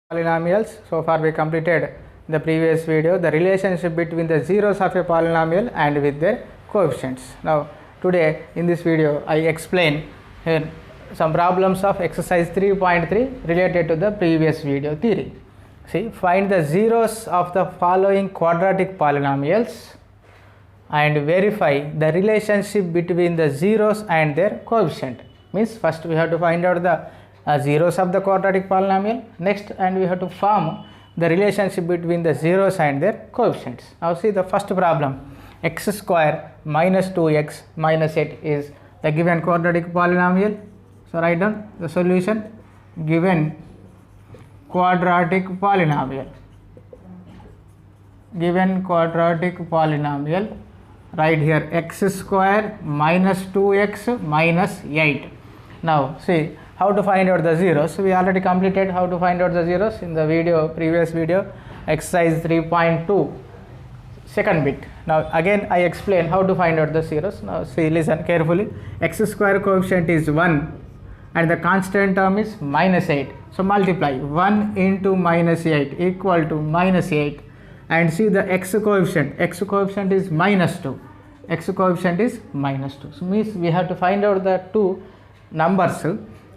Polynomials. So far we completed the previous video, the relationship between the zeros of a polynomial and with their coefficients. Now today in this video I explain here some problems of exercise 3.3 related to the previous video theory. See, find the zeros of the following quadratic polynomials and verify the relationship between the zeros and their coefficient. Means first we have to find out the zeros of the quadratic polynomial, next and we have to form the relationship between the zeros and their coefficients. Now see the first problem, x square minus 2x minus 8 is the given quadratic polynomial. So write down the solution, given quadratic polynomial, right here x square minus 2x minus 8. Now see how to find out the zeros. We already completed how to find out the zeros in the previous video, exercise 3.2 second bit. Now again I explain how to find out the zeros. Now see, listen carefully. X square coefficient is 1 and the constant term is minus 8. So multiply 1 into minus 8 equal to minus 8, and see the x coefficient is minus 2. X coefficient is minus 2. So means we have to find out the two numbers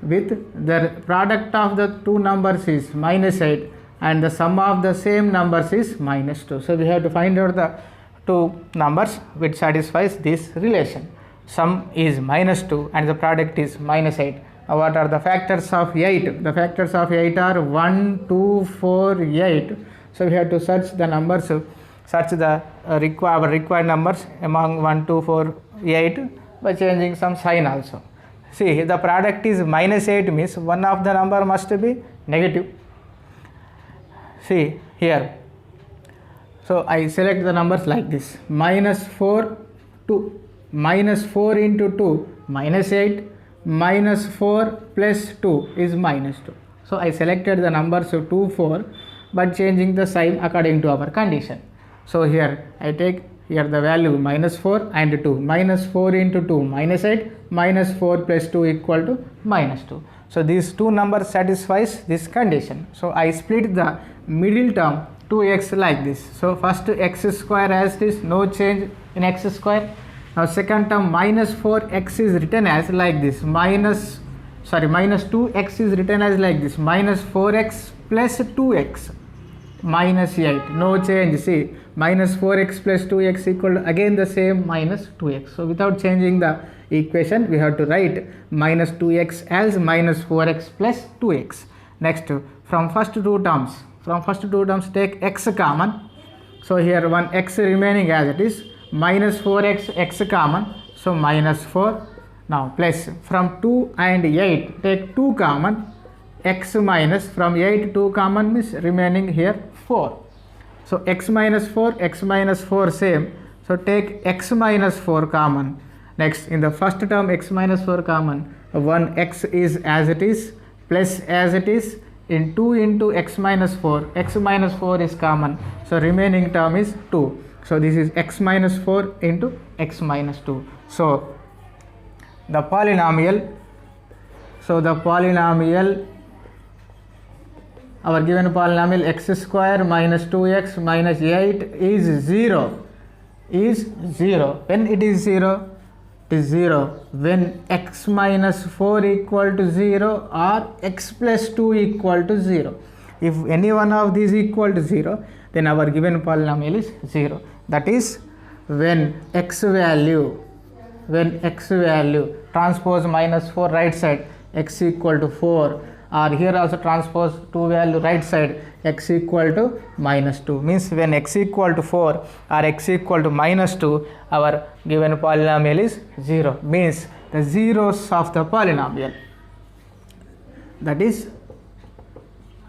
with the product of the two numbers is minus 8 and the sum of the same numbers is minus 2. So we have to find out the two numbers which satisfies this relation. Sum is minus 2 and the product is minus 8. Now what are the factors of 8? The factors of 8 are 1, 2, 4, 8. So we have to search the numbers, search the required numbers among 1, 2, 4, 8 by changing some sign also. See, the product is minus 8 means one of the number must be negative. See here. So I select the numbers like this, minus 4, 2, minus 4 into 2, minus 8, minus 4 plus 2 is minus 2. So I selected the numbers of 2, 4 but changing the sign according to our condition. So here I take here the value minus 4 and 2, minus 4 into 2 minus 8, minus 4 plus 2 equal to minus 2. So these two numbers satisfies this condition. So I split the middle term 2x like this. So first x square as this, no change in x square. Now second term minus 4x is written as like this, minus 2x is written as like this, minus 4x plus 2x minus 8, no change. See, minus 4x plus 2x equal to again the same minus 2x. So without changing the equation we have to write minus 2x as minus 4x plus 2x. Next, from first two terms take x common. So here one x remaining as it is, minus 4x x common, so minus 4. Now plus from 2 and 8 take 2 common, x minus from 8 2 common means remaining here 4. So x minus 4 same, so take x minus 4 common. Next in the first term x minus 4 common, 1 x is as it is plus as it is, in 2 into x minus 4 is common, so remaining term is 2. So this is x minus 4 into x minus 2. So the polynomial, our given polynomial x square minus 2x minus 8 is 0. When it is 0? It is 0 when x minus 4 equal to 0 or x plus 2 equal to 0. If any one of these equal to 0, then our given polynomial is 0. That is when x value transpose minus 4 right side x equal to 4, or here also transpose 2 value right side x equal to minus 2, means when x equal to 4 or x equal to minus 2, our given polynomial is 0, means the zeros of the polynomial, that is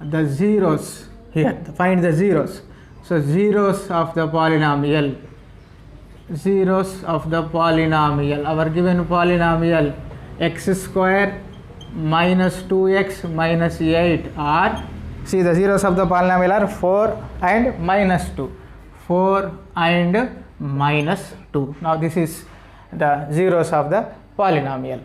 the zeros here, find the zeros. So zeros of the polynomial, our given polynomial x square minus 2x minus 8 are, see the zeros of the polynomial are 4 and minus 2. Now this is the zeros of the polynomial.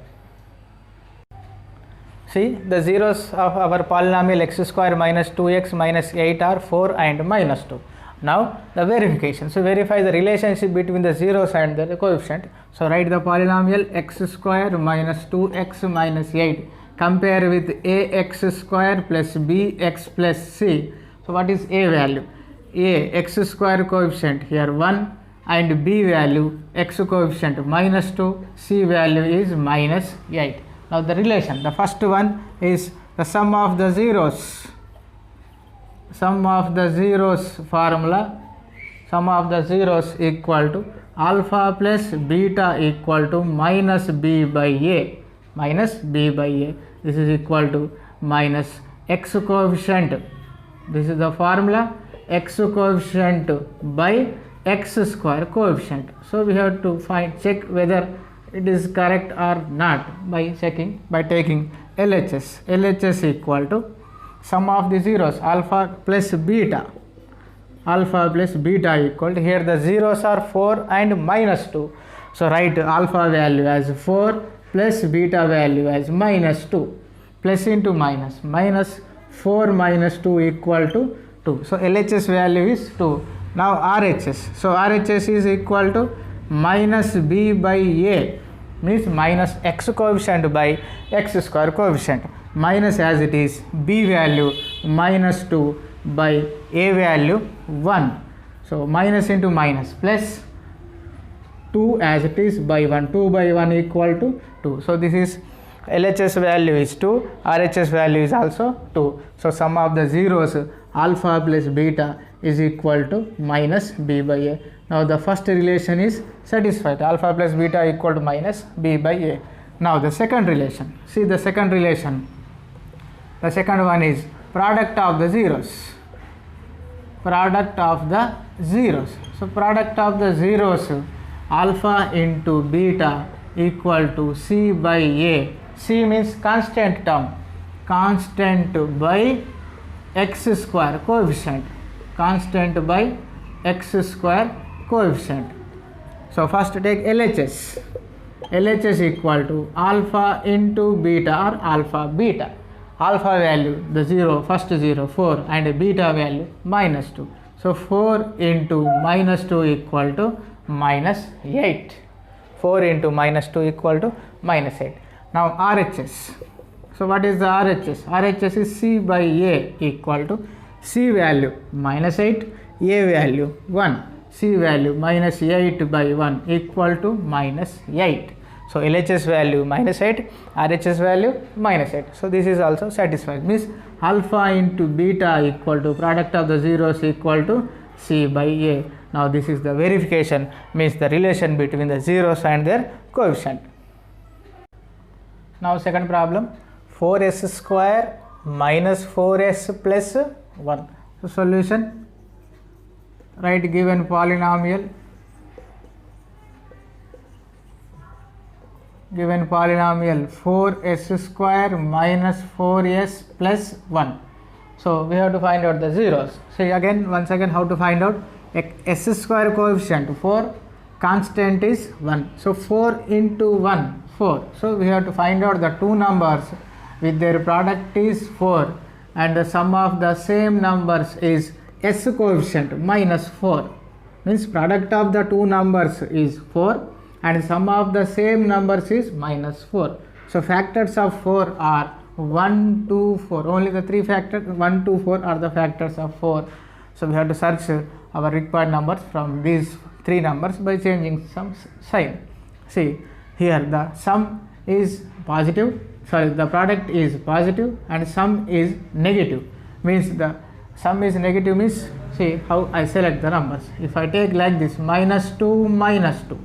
See, the zeros of our polynomial x square minus 2x minus 8 are 4 and minus 2. Now the verification. So verify the relationship between the zeros and the coefficient. So write the polynomial x square minus 2x minus 8. Compare with ax square plus bx plus c. So what is a value? A x square coefficient here 1 and b value x coefficient minus 2, c value is minus 8. Now the relation, the first one is the sum of the zeros. Sum of the zeros formula, sum of the zeros equal to alpha plus beta equal to minus b by a, minus b by a. This is equal to minus x coefficient. This is the formula, x coefficient by x square coefficient. So we have to check whether it is correct or not by taking LHS. LHS equal to sum of the zeros alpha plus beta. Alpha plus beta equal to, here the zeros are 4 and minus 2. So write alpha value as 4 plus beta value as minus 2. Plus into minus. Minus 4 minus 2 equal to 2. So LHS value is 2. Now RHS. So RHS is equal to minus b by a, means minus x coefficient by x square coefficient, minus as it is b value minus 2 by a value 1. So minus into minus plus 2 as it is by 1. 2 by 1 equal to 2. So this is LHS value is 2, RHS value is also 2. So sum of the zeros alpha plus beta is equal to minus b by a. Now the first relation is satisfied, alpha plus beta equal to minus b by a. Now the second relation, see the second relation. The second one is product of the zeros. Product of the zeros. So product of the zeros alpha into beta equal to c by a. C means constant term. Constant by x square coefficient. Constant by x square coefficient. So first take LHS. LHS equal to alpha into beta or alpha beta. Alpha value the 0, first 0 4 and beta value minus 2. So 4 into minus 2 equal to minus 8. 4 into minus 2 equal to minus 8. Now RHS. So what is the RHS? RHS is c by a equal to c value minus 8, a value 1. C value minus 8 by 1 equal to minus 8. So LHS value minus 8, RHS value minus 8. So this is also satisfied, means alpha into beta equal to product of the zeros equal to c by a. Now this is the verification, means the relation between the zeros and their coefficient. Now second problem, 4s square minus 4s plus 1. So solution, write given polynomial. Given polynomial 4s square minus 4s plus 1. So we have to find out the zeros. So again, once again, how to find out? S square coefficient 4, constant is 1. So 4 into 1, 4. So we have to find out the two numbers with their product is 4 and the sum of the same numbers is s coefficient minus 4. Means product of the two numbers is 4 and sum of the same numbers is minus 4. So factors of 4 are 1, 2, 4. Only the three factors 1, 2, 4 are the factors of 4. So we have to search our required numbers from these three numbers by changing some sign. See here the sum is positive, sorry, the product is positive and sum is negative. Means the sum is negative means, see how I select the numbers. If I take like this, minus 2 minus 2,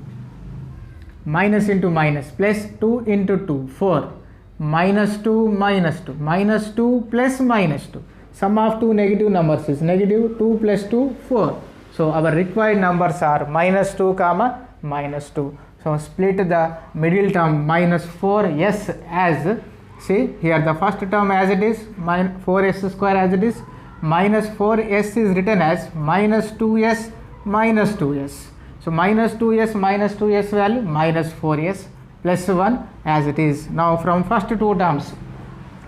minus into minus, plus 2 into 2, 4, minus 2 minus 2, minus 2 plus minus 2. Sum of two negative numbers is negative, 2 plus 2, 4. So our required numbers are minus 2 comma minus 2. So split the middle term minus 4s as, see here the first term as it is, 4s square as it is, minus 4s is written as minus 2s minus 2s. So minus 2s value minus 4s plus 1 as it is. Now from first two terms,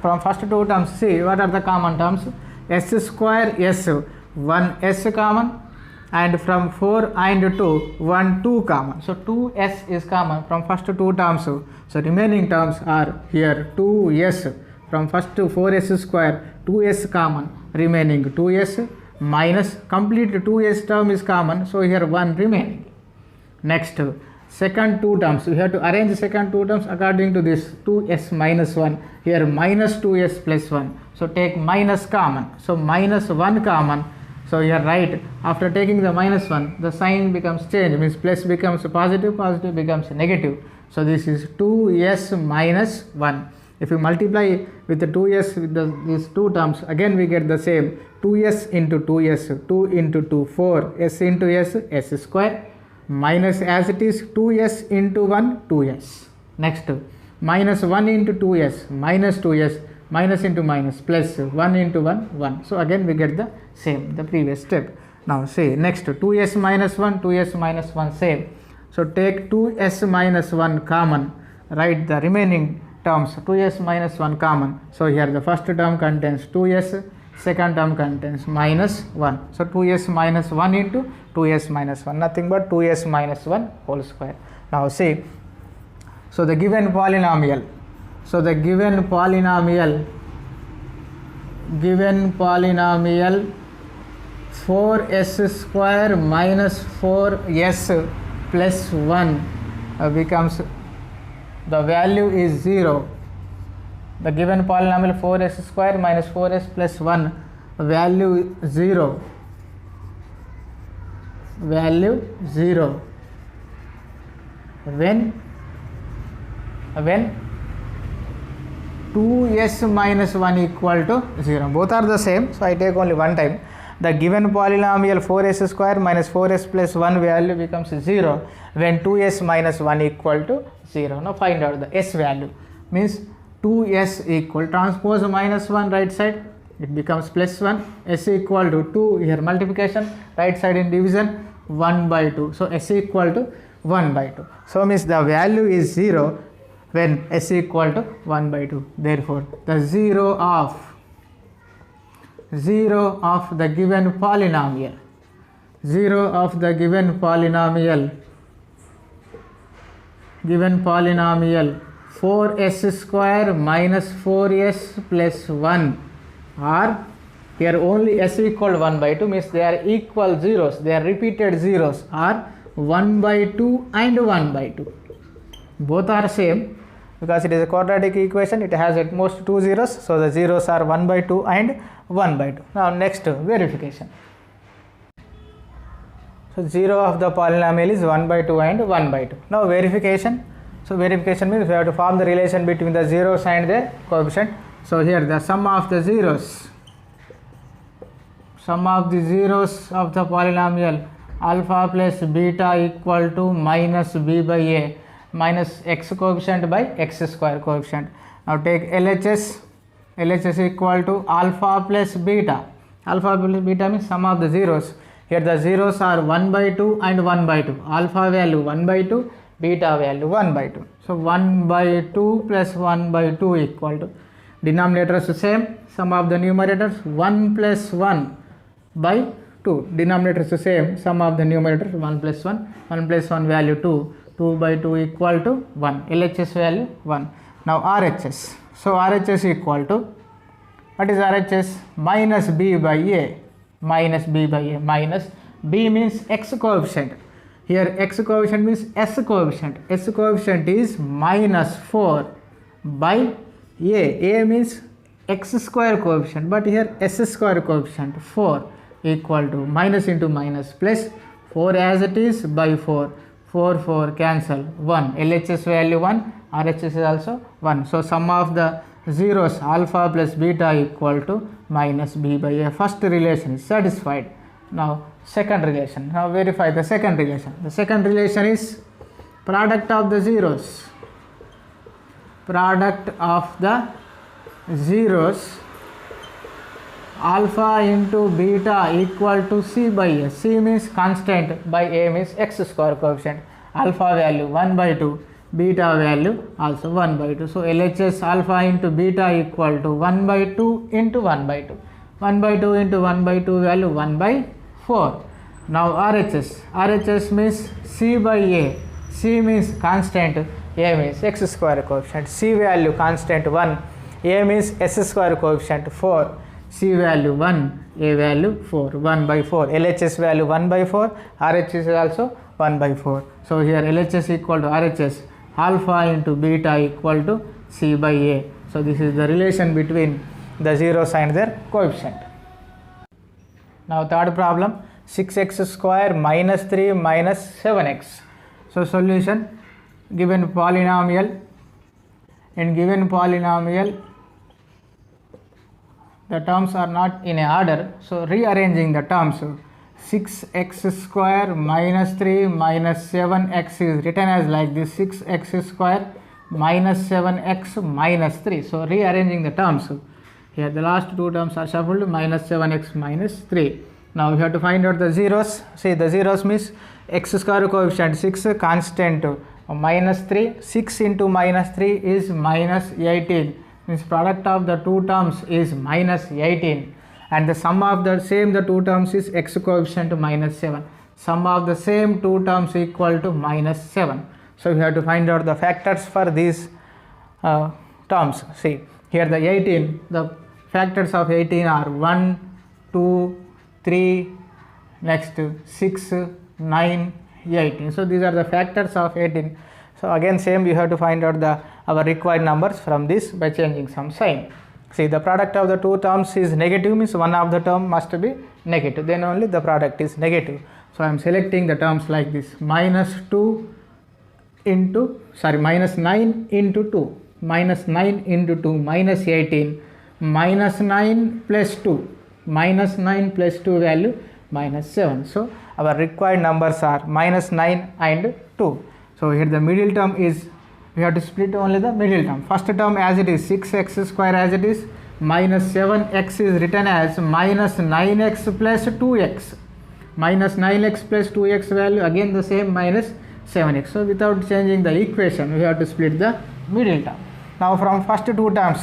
from first two terms, see what are the common terms. S square s, 1 s common, and from 4 and 2, 1 2 common. So 2s is common from first two terms. So remaining terms are here 2s, from first to 4s square, 2s common, remaining 2s, minus complete 2s term is common, so here 1 remaining. Next, second two terms, we have to arrange second two terms according to this 2s minus 1, here minus 2s plus 1. So take minus common, so minus 1 common. So here write, after taking the minus 1, the sign becomes changed, means plus becomes positive, positive becomes negative. So this is 2s minus 1. If you multiply with the 2s with these two terms, again we get the same 2s into 2s, 2 into 2, 4, s into s square, minus as it is 2s into 1, 2s. Next, minus 1 into 2s, minus 2s, minus into minus, plus 1 into 1, 1. So again we get the same, the previous step. Now say next, 2s minus 1, 2s minus 1 same. So take 2s minus 1 common, write the remaining terms 2s minus 1 common. So here the first term contains 2s, second term contains minus 1. So 2s minus 1 into 2s minus 1, nothing but 2s minus 1 whole square. Now see, so the given polynomial, given polynomial 4s square minus 4s plus 1 becomes, the value is 0. The given polynomial 4s square minus 4s plus 1, value 0. Value 0. When 2s minus 1 equal to 0. Both are the same, so I take only one time. The given polynomial 4s square minus 4s plus 1 value becomes 0 when 2s minus 1 equal to 0. Now find out the s value. Means 2s equal, transpose minus 1 right side, it becomes plus 1, s equal to 2, here multiplication, right side in division, 1 by 2. So s equal to 1 by 2. So means the value is 0 when s equal to 1 by 2. Therefore the 0 of the given polynomial, 4s square minus 4s plus 1 are, here only s equal 1 by 2, means they are equal zeros, they are repeated zeros, are 1 by 2 and 1 by 2. Both are same because it is a quadratic equation, it has at most 2 zeros, so the zeros are 1 by 2 and 1 by 2. Now next, verification. So 0 of the polynomial is 1 by 2 and 1 by 2. Now verification. So verification means we have to form the relation between the zeros and their coefficient. So here the sum of the zeros of the polynomial alpha plus beta equal to minus b by a minus x coefficient by x square coefficient. Now take LHS equal to alpha plus beta. Alpha plus beta means sum of the zeros. Here the zeros are 1 by 2 and 1 by 2. Alpha value 1 by 2, beta value 1 by 2. So 1 by 2 plus 1 by 2 equal to, denominators same, sum of the numerators 1 plus 1 by 2. Denominators same, sum of the numerators 1 plus 1, 1 plus 1 value 2, 2 by 2 equal to 1. LHS value 1. Now RHS. So RHS equal to, what is RHS? Minus b by a. Minus b by a. Minus b means x coefficient. Here x coefficient means s coefficient. S coefficient is minus 4 by a. A means x square coefficient, but here s square coefficient 4 equal to minus into minus plus 4 as it is by 4. 4 cancel 1. LHS value 1, RHS is also 1. So sum of the zeros alpha plus beta equal to minus b by a. First relation is satisfied. Now second relation. Now verify the second relation. The second relation is product of the zeros. Product of the zeros alpha into beta equal to c by a. C means constant, by a means x square coefficient. Alpha value 1 by 2, beta value also 1 by 2. So LHS alpha into beta equal to 1 by 2 into 1 by 2. 1 by 2 into 1 by 2 value 1 by 4. Now RHS means C by A. C means constant, A means x square coefficient. C value constant 1, A means s square coefficient 4. C value 1, A value 4, 1 by 4. LHS value 1 by 4, RHS is also 1 by 4. So here LHS equal to RHS, alpha into beta equal to C by A. So this is the relation between the zeros and their coefficient. Now third problem, 6x square minus 3 minus 7x. So solution, given polynomial, in given polynomial the terms are not in a order, so rearranging the terms, 6x square minus 3 minus 7x is written as like this, 6x square minus 7x minus 3. So rearranging the terms, here the last two terms are shuffled, minus 7x minus 3. Now we have to find out the zeros. See, the zeros means x square coefficient 6, constant minus 3, 6 into minus 3 is minus 18, means product of the two terms is minus 18, and the sum of the same the two terms is x coefficient minus 7. Sum of the same two terms equal to minus 7. So we have to find out the factors for these terms. See, here the 18, the factors of 18 are 1, 2, 3, next 6, 9, 18. So these are the factors of 18. So again same, you have to find out the our required numbers from this by changing some sign. See, the product of the two terms is negative, means one of the term must be negative, then only the product is negative. So I am selecting the terms like this, minus 2 into, minus 9 into 2, minus 9 into 2, minus 18, minus 9 plus 2, minus 9 plus 2 value minus 7. So our required numbers are minus 9 and 2. So here the middle term is, we have to split only the middle term. First term as it is 6x square as it is, minus 7x is written as minus 9x plus 2x. Minus 9x plus 2x value again the same, minus 7x. So without changing the equation, we have to split the middle term. Now from first two terms,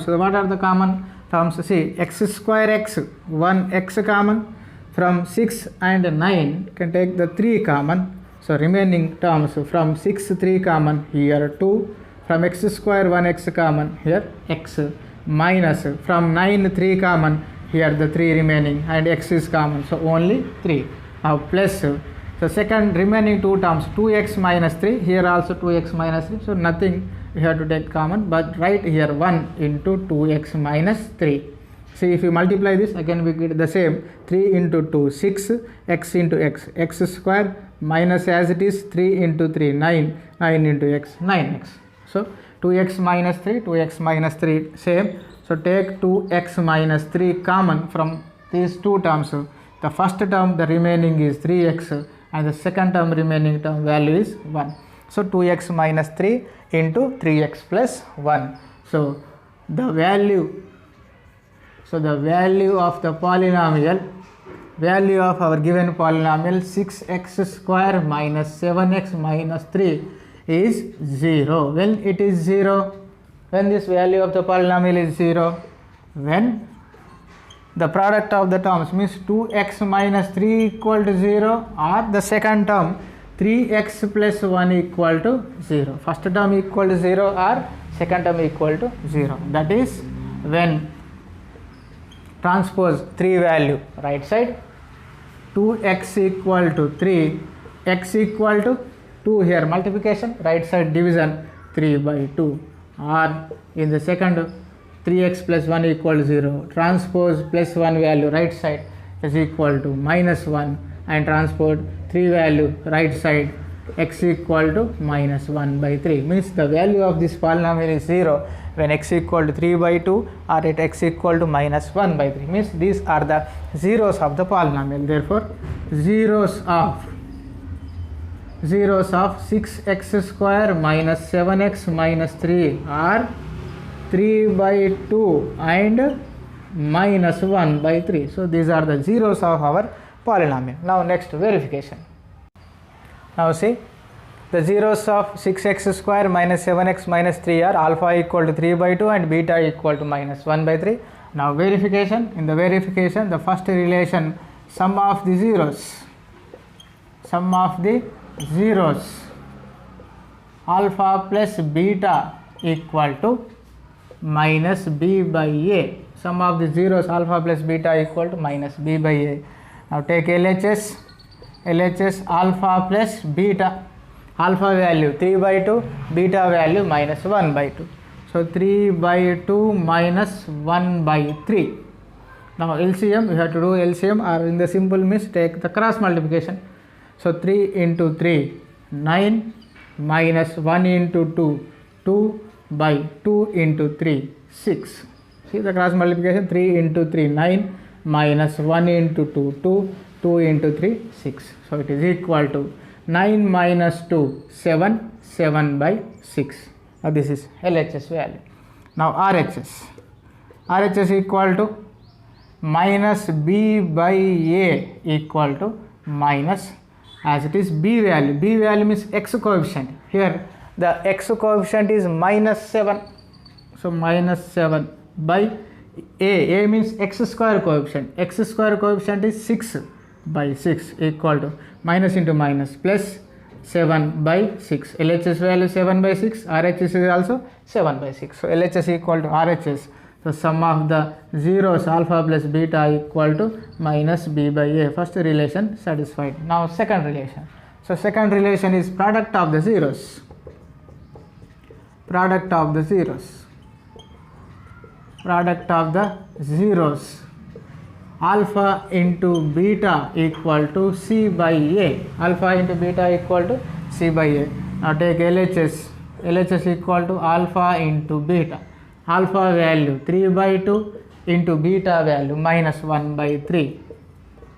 so what are the common terms? See, x square x, 1x common. From 6 and 9 you can take the 3 common. So remaining terms, from 6 3 common, here 2, from x square 1x common, here x, minus from 9 3 common, here the 3 remaining, and x is common, so only 3. Now plus, so second remaining two terms, 2x minus 3, here also 2x minus 3, so nothing we have to take common, but write here 1 into 2x minus 3. See, if you multiply this, again we get the same, 3 into 2, 6, x into x, x square minus as it is 3 into 3, 9, 9 into x, 9x. So 2x minus 3, 2x minus 3 same. So take 2x minus 3 common from these two terms. The first term, the remaining is 3x, and the second term remaining term value is 1. So 2x minus 3 into 3x plus 1. So the value of the polynomial, value of our given polynomial 6x square minus 7x minus 3 is 0. When it is 0, when this value of the polynomial is 0, when the product of the terms means 2x minus 3 equal to 0, or the second term 3x plus 1 equal to 0. First term equal to 0 or second term equal to 0. That is when transpose 3 value right side, 2x equal to 3, x equal to 2, here multiplication, right side division 3 by 2, or in the second 3x plus 1 equal to 0, transpose plus 1 value right side is equal to minus 1, and transpose 3 value right side, x equal to minus 1 by 3, means the value of this polynomial is 0 when x equal to 3 by 2 or at x equal to minus 1 by 3, means these are the zeros of the polynomial. Therefore zeros of 6x square minus 7x minus 3 are 3 by 2 and minus 1 by 3. So these are the zeros of our polynomial. Now next verification. Now see, the zeros of 6x square minus 7x minus 3 are alpha equal to 3 by 2 and beta equal to minus 1 by 3. Now verification, in the verification the first relation, sum of the zeros alpha plus beta equal to minus b by a. Sum of the zeros alpha plus beta equal to minus b by a. Now take LHS alpha plus beta, alpha value 3 by 2, beta value minus 1 by 2. So 3 by 2 minus 1 by 3. Now LCM, you have to do LCM, or in the simple means take the cross multiplication. So 3 into 3, 9 minus 1 into 2, 2 by 2 into 3, 6. See the cross multiplication, 3 into 3, 9 minus 1 into 2, 2, 2 into 3, 6. So it is equal to 9 minus 2, 7, 7 by 6. Now this is LHS value. Now RHS equal to minus b by a equal to minus, as it is b value means x coefficient. Here the x coefficient is minus 7. So minus 7 by a means x square coefficient. X square coefficient is 6 by 6 equal to minus into minus plus 7 by 6. LHS value 7 by 6. RHS is also 7 by 6. So LHS equal to RHS. So sum of the zeros alpha plus beta equal to minus b by a. First relation satisfied. Now second relation. So second relation is product of the zeros. Product of the zeros. Alpha into beta equal to c by a. Alpha into beta equal to c by a. Now take LHS. LHS equal to alpha into beta. Alpha value 3 by 2 into beta value minus 1 by 3.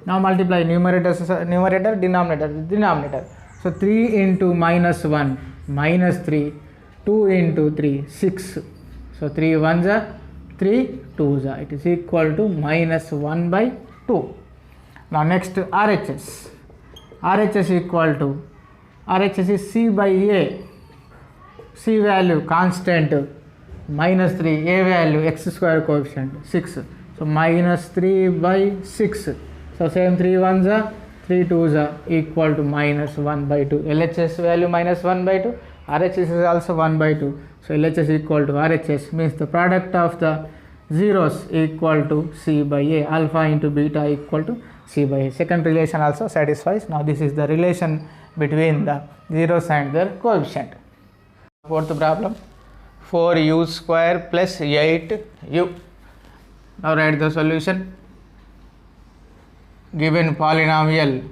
Now multiply numerator, denominator. So 3 into minus 1, minus 3, 2 into 3, 6. So 3 ones are 3 2s are. It is equal to minus 1 by 2. Now next RHS. RHS equal to, RHS is c by a. C value constant minus 3, a value x square coefficient 6. So minus 3 by 6. So same 3 ones are 3 2s are equal to minus 1 by 2. LHS value minus 1 by 2. RHS is also 1 by 2. So LHS equal to RHS means the product of the zeros equal to c by a. Alpha into beta equal to c by a. Second relation also satisfies. Now this is the relation between the zeros and their coefficient. Fourth problem, 4u square plus 8u. Now write the solution. Given polynomial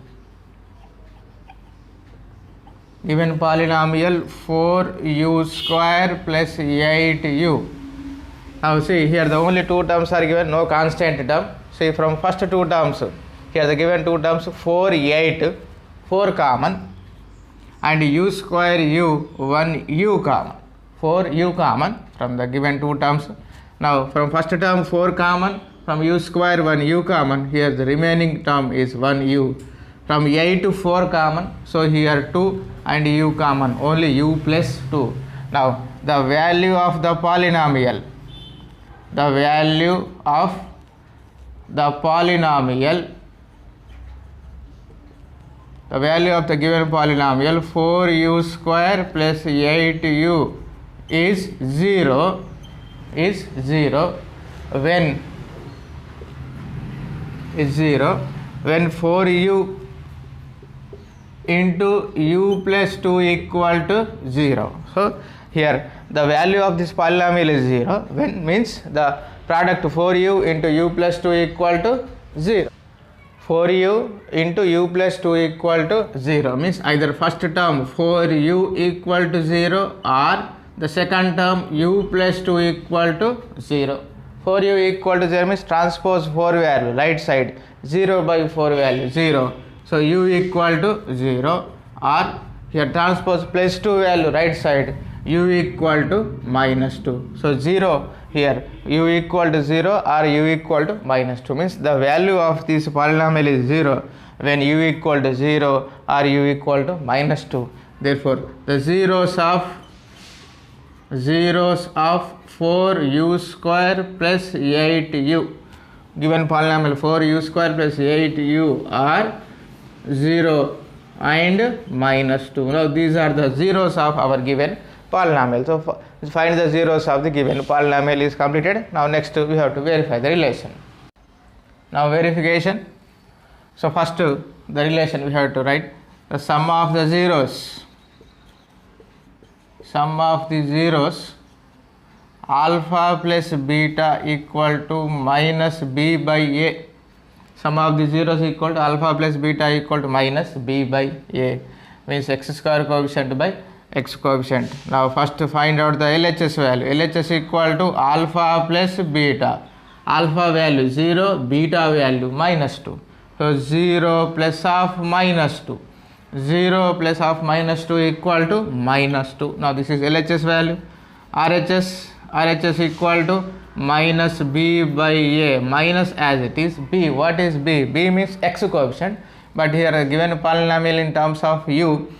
4u square plus 8u. Now see here the only two terms are given, no constant term. See from first two terms, here the given two terms 4, 8, 4 common, and u square u, 1 u common. 4 u common from the given two terms. Now from first term 4 common, from u square 1 u common, here the remaining term is 1 u. From 8 to 4 common, so here 2 and u common, only u plus 2. Now the value of the polynomial, the value of the given polynomial 4u square plus 8u is 0 when 4u into u plus 2 equal to 0. So here the value of this polynomial is 0 when means the product 4u into u plus 2 equal to 0. 4u into u plus 2 equal to 0 means either first term 4u equal to 0 or the second term u plus 2 equal to 0. 4u equal to 0 means transpose 4 value right side, 0 by 4 value 0. So u equal to 0, or here transpose plus 2 value right side, u equal to minus 2. So 0 here, u equal to 0 or u equal to minus 2 means the value of this polynomial is 0 when u equal to 0 or u equal to minus 2. Therefore, the zeros of 4u square plus 8u, given polynomial 4u square plus 8u are 0 and minus 2. Now these are the zeros of our given polynomial. So find the zeros of the given polynomial is completed. Now next we have to verify the relation. Now verification. So first the relation we have to write the sum of the zeros. Sum of the zeros, alpha plus beta equal to minus b by a. Sum of the zeros equal to alpha plus beta equal to minus b by a, means x square coefficient by x coefficient. Now first find out the LHS value. LHS equal to alpha plus beta. Alpha value 0, beta value minus 2. So 0 plus of minus 2. 0 plus of minus 2 equal to minus 2. Now this is LHS value. RHS equal to minus b by a, minus as it is b. What is b? B means x coefficient, but here given polynomial in terms of u,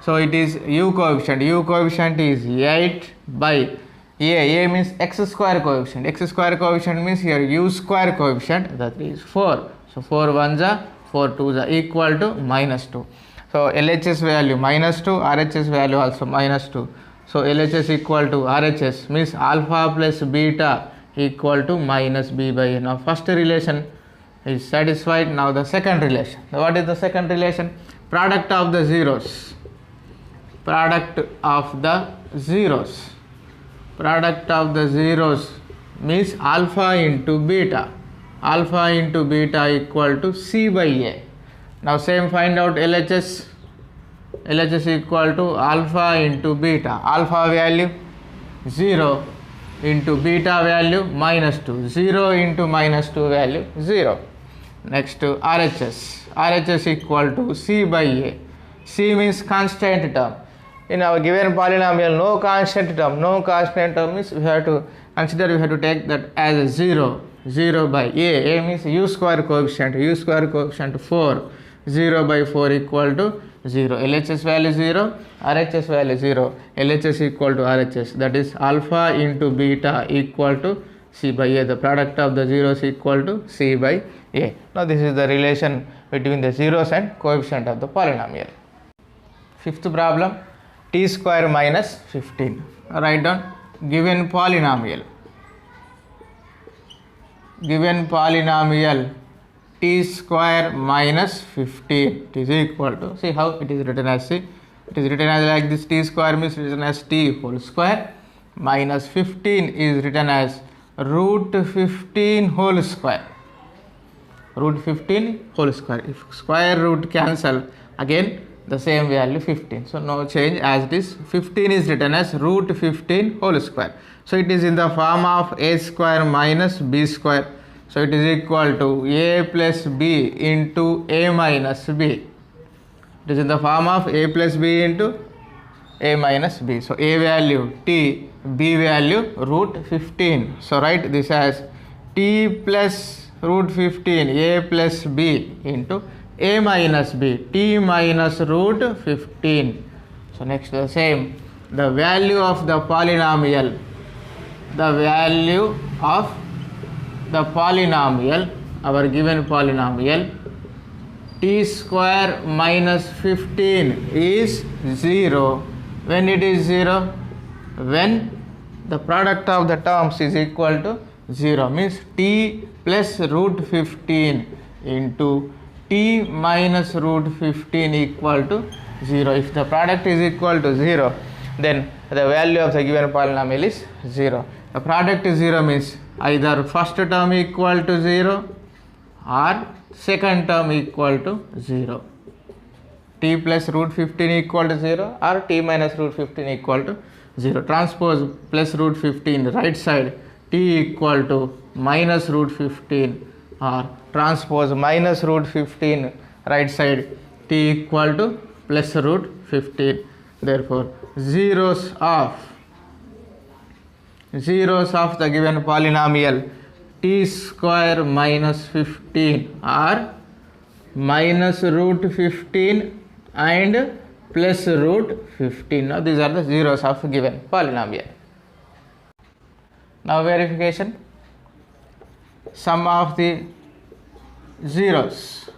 so it is u coefficient. U coefficient is 8 by a means x square coefficient. X square coefficient means here u square coefficient, that is 4. So 4 1s are 4 2s are equal to minus 2. So LHS value minus 2, RHS value also minus 2. So LHS equal to RHS means alpha plus beta equal to minus b by a. Now first relation is satisfied. Now the second relation. Now what is the second relation? Product of the zeros. Product of the zeros. Product of the zeros means alpha into beta. Alpha into beta equal to c by a. Now same find out LHS. LHS equal to alpha into beta. Alpha value 0 into beta value minus 2. 0 into minus 2 value 0. Next to RHS. RHS equal to c by a. C means constant term. In our given polynomial, no constant term. No constant term means we have to consider, we have to take that as a 0. 0 by a. A means u square coefficient. U square coefficient 4. 0 by 4 equal to 0. LHS value 0, RHS value 0. LHS equal to RHS, that is alpha into beta equal to c by a. The product of the zeros equal to c by a. Now this is the relation between the zeros and coefficient of the polynomial. Fifth problem, t square minus 15. Write down given polynomial. Given polynomial t square minus 15, it is equal to, see how it is written as, see, it is written as like this, t square means written as t whole square, minus 15 is written as root 15 whole square. Root 15 whole square. If square root cancel, again the same value 15. So no change as it is. 15 is written as root 15 whole square. So it is in the form of a square minus b square. So it is equal to a plus b into a minus b. It is in the form of a plus b into a minus b. So a value t, b value root 15. So write this as t plus root 15 a plus b into a minus b, t minus root 15. So next the same, the value of the polynomial, the value of the polynomial, our given polynomial t square minus 15 is 0. When it is 0? When the product of the terms is equal to 0, means t plus root 15 into t minus root 15 equal to 0. If the product is equal to 0, then the value of the given polynomial is 0. The product is 0 means either first term equal to 0 or second term equal to 0. T plus root 15 equal to 0 or t minus root 15 equal to 0. Transpose plus root 15 right side, t equal to minus root 15, or transpose minus root 15 right side, t equal to plus root 15. Therefore zeros of the given polynomial t square minus 15 are minus root 15 and plus root 15. Now these are the zeros of given polynomial. Now verification. Sum of the zeros.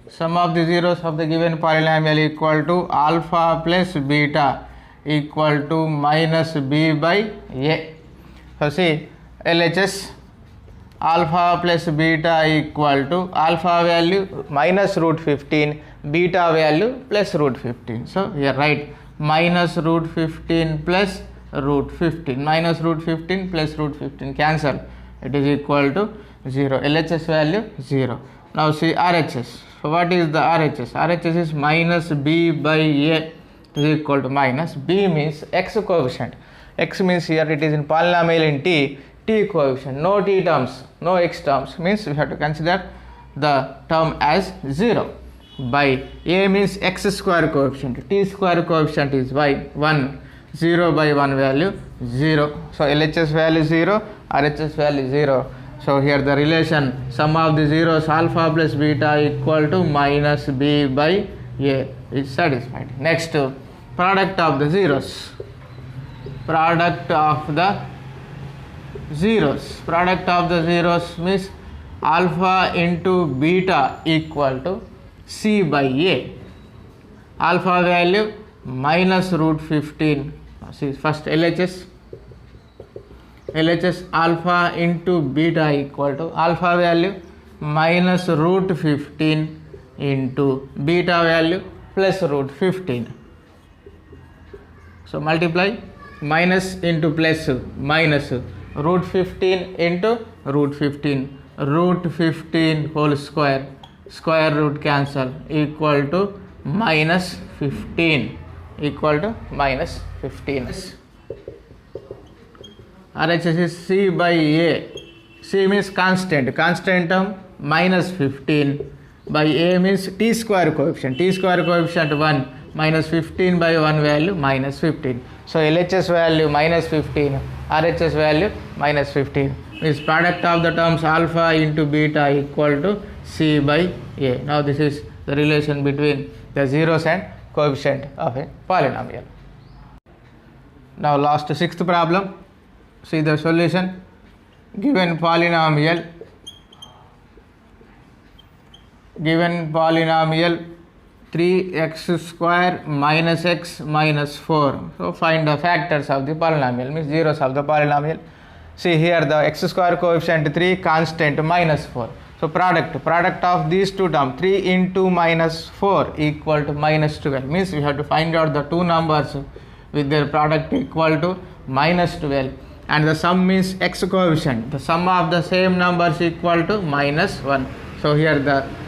Sum of the zeros of the given polynomial equal to alpha plus beta equal to minus b by a. So see, LHS alpha plus beta equal to alpha value minus root 15, beta value plus root 15. So here write minus root 15 plus root 15, minus root 15 plus root 15 cancel, it is equal to 0. LHS value 0. Now see RHS. So what is the RHS? RHS is minus b by a is equal to minus. B means x coefficient. X means here it is in polynomial in t coefficient. No t terms, no x terms, means we have to consider the term as 0. By a means x square coefficient. T square coefficient is y 1. 0 by 1 value 0. So LHS value 0, RHS value 0. So here the relation sum of the zeros alpha plus beta equal to minus b by a is satisfied. Next, product of the zeros. Product of the zeros. Product of the zeros means alpha into beta equal to c by a. Alpha value minus root 15. See first LHS. LHS alpha into beta equal to alpha value minus root 15 into beta value plus root 15. So multiply minus into plus minus root 15 into root 15, root 15 whole square, square root cancel equal to minus 15, equal to minus 15. RHS is c by a. C means constant, constant term minus 15 by a means t square coefficient. T square coefficient 1 minus 15 by 1 value minus 15. So LHS value minus 15, RHS value minus 15 is product of the terms alpha into beta equal to c by a. Now this is the relation between the zeros and coefficient of a polynomial. Now last sixth problem. See the solution. Given polynomial 3x square minus x minus 4. So find the factors of the polynomial, means zeros of the polynomial. See here the x square coefficient 3, constant minus 4. So product of these two terms 3 into minus 4 equal to minus 12, means we have to find out the two numbers with their product equal to minus 12. And the sum means x coefficient. The sum of the same numbers equal to minus 1. So here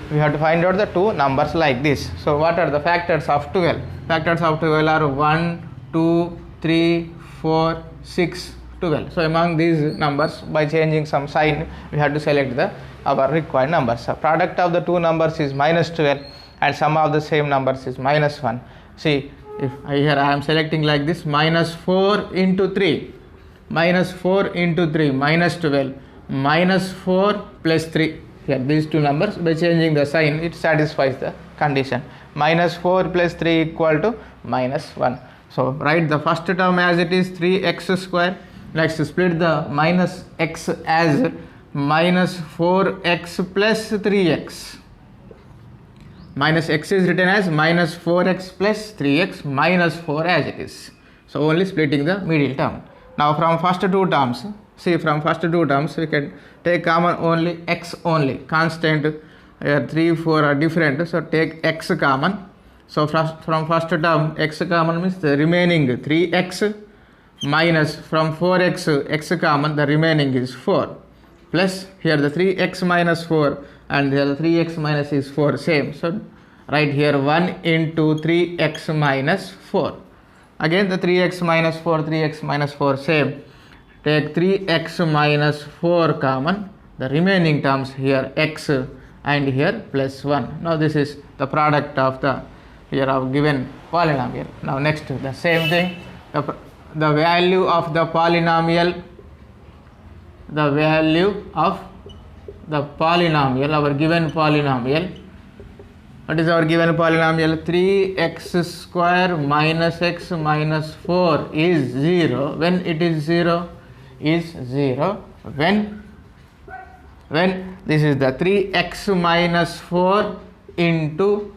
we have to find out the two numbers like this. So what are the factors of 12? Factors of 12 are 1, 2, 3, 4, 6, 12. So among these numbers, by changing some sign, we have to select our required numbers. So product of the two numbers is minus 12 and sum of the same numbers is minus 1. See, if here I am selecting like this, minus 4 into 3. Minus 4 into 3, minus 12, minus 4 plus 3. Here these two numbers, by changing the sign, it satisfies the condition. Minus 4 plus 3 equal to minus 1. So write the first term as it is 3x square. Next split the minus x as minus 4x plus 3x. Minus x is written as minus 4x plus 3x minus 4 as it is. So only splitting the middle term. Now from first two terms, see from first two terms we can take common only x only. Constant 3, 4 are different, so take x common. So from first term x common means the remaining 3x minus from 4x x common, the remaining is 4 plus here the 3x minus 4 and the 3x minus is 4 same. So right here 1 into 3x minus 4. Again the 3x minus 4, 3x minus 4 same. Take 3x minus 4 common. The remaining terms here x and here plus 1. Now this is the product of the here of given polynomial. Now next the same thing. The value of the polynomial. The value of the polynomial, our given polynomial What is our given polynomial? 3x square minus x minus 4 is 0. When it is 0? Is 0 when this is the 3x minus 4 into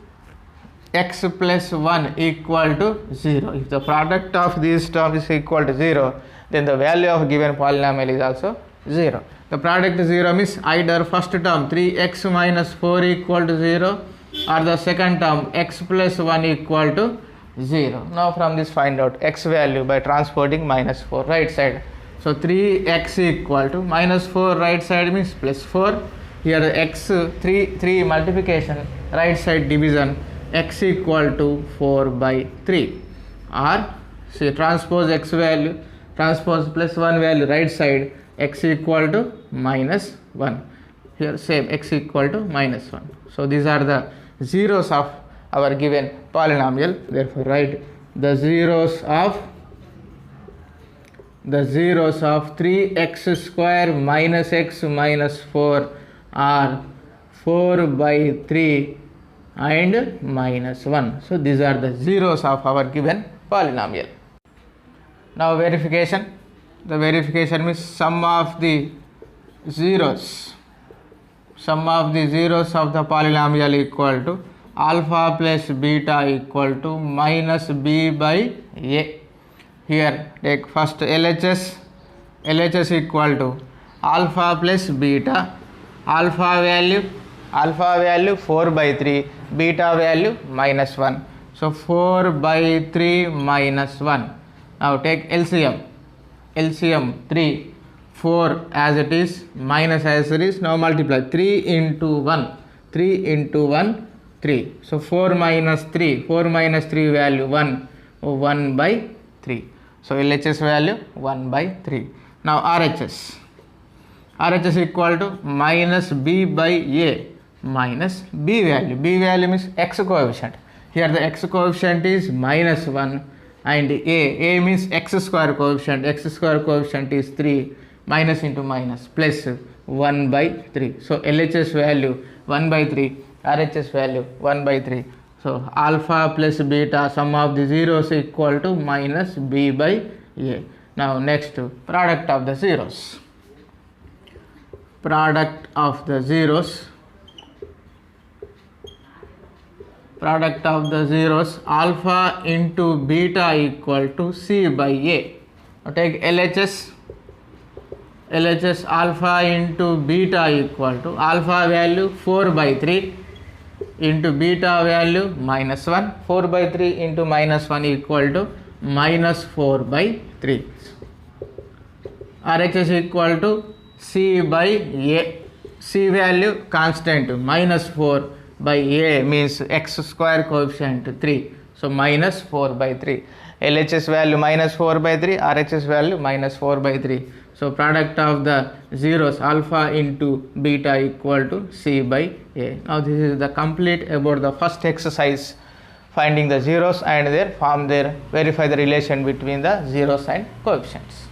x plus 1 equal to 0. If the product of these terms is equal to 0, then the value of given polynomial is also 0. The product 0 means either first term 3x minus 4 equal to 0 or the second term x plus 1 equal to 0. Now from this find out x value by transporting minus 4 right side. So 3x equal to minus 4 right side means plus 4. Here x 3 multiplication right side division x equal to 4 by 3, or say transpose x value, transpose plus 1 value right side, x equal to minus 1. Here same x equal to minus 1. So these are the zeros of our given polynomial. Therefore write the zeros of 3x square minus x minus 4 are 4 by 3 and minus 1. So these are the zeros of our given polynomial. Now verification. The verification means sum of the zeros of the polynomial equal to alpha plus beta equal to minus b by a. Here take first LHS equal to alpha plus beta, alpha value 4 by 3, beta value minus 1. So 4 by 3 minus 1. Now take LCM 3, 4 as it is, minus as it is. Now multiply 3 into 1, 3. So 4 minus 3 value 1 by 3. So LHS value 1 by 3. Now RHS equal to minus b by a minus b value means x coefficient. Here the x coefficient is minus 1 and a means x square coefficient is 3, minus into minus plus 1 by 3. So LHS value 1 by 3, RHS value 1 by 3. So alpha plus beta sum of the zeros equal to minus b by a. Now next product of the zeros. Product of the zeros alpha into beta equal to c by a. Now take LHS alpha into beta equal to alpha value 4 by 3 into beta value minus 1. 4 by 3 into minus 1 equal to minus 4 by 3. RHS equal to c by a. C value constant minus 4 by a means x square coefficient 3. So minus 4 by 3. LHS value minus 4 by 3, RHS value minus 4 by 3. So product of the zeros alpha into beta equal to c by a. Now this is the complete about the first exercise, finding the zeros and verify the relation between the zeros and coefficients.